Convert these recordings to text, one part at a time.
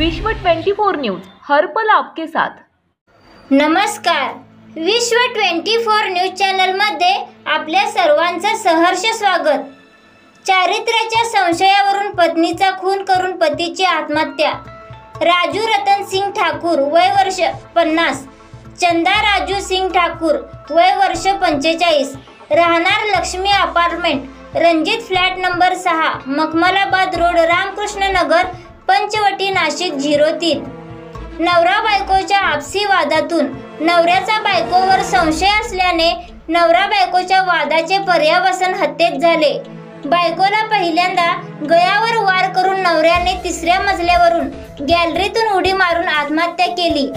विश्व 24 न्यूज हर पल आपके साथ। नमस्कार, विश्व 24 न्यूज चॅनल मध्ये आपल्या सर्वांचं सहर्ष स्वागत। चारित्र्याच्या संशयावरून पत्नीचा खून करून पतीची आत्महत्या। राजू रतन सिंग ठाकूर वय वर्ष 50, चंदा राजू सिंग ठाकूर वय वर्ष 45, राहणार Lakshmi apartment, Ranjit flat number 6, Makhmalabad road, Ramkrishna Nagar, Panchavati, Nashik 03। नवरा बायकोच्या आपसी वादातून नवऱ्याचा बायकोवर संशय असल्याने नवरा बायकोच्या वादाचे पर्यावसन हत्येत झाले। बायकोला पहिल्यांदा गळ्यावर वार करून नवऱ्याने 3ऱ्या मजल्यावरून गॅलरीतून उडी मारून आत्महत्या केली।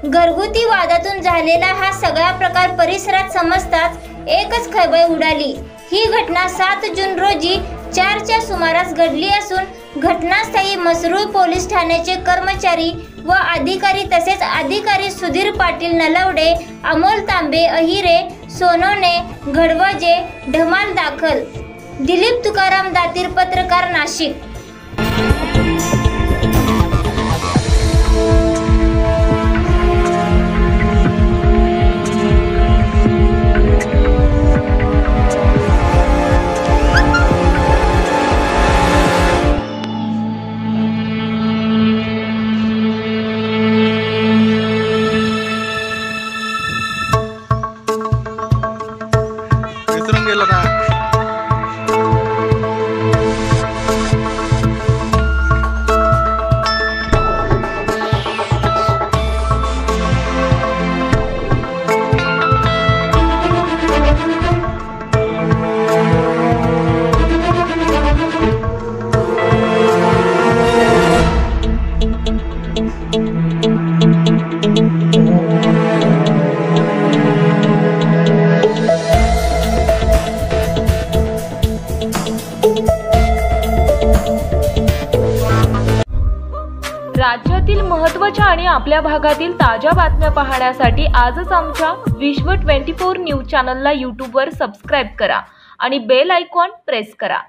घरगुती वादातून झालेला हा सगळा प्रकार परिसरात समजताच एकच खळबळ उडाली। ही घटना 7 जून रोजी 4च्या सुमारास घडली असून घटनास्थळी मसरूळ पोलीस ठाण्याचे कर्मचारी व अधिकारी तसेच अधिकारी सुधीर पाटील नलवडे, अमोल तांबे, अहिरे, सोनवणे, घडवजे, ढमाल दाखल। दिलीप तुकाराम दातीर, पत्रकार, नाशिक। राज्यातील महत्त्वाच्या आणि आपल्या भागातील ताज्या बातम्या पाहण्यासाठी आजच आमच्या विश्व 24 न्यूज चॅनलला YouTube वर सबस्क्राइब करा आणि बेल आयकॉन प्रेस करा।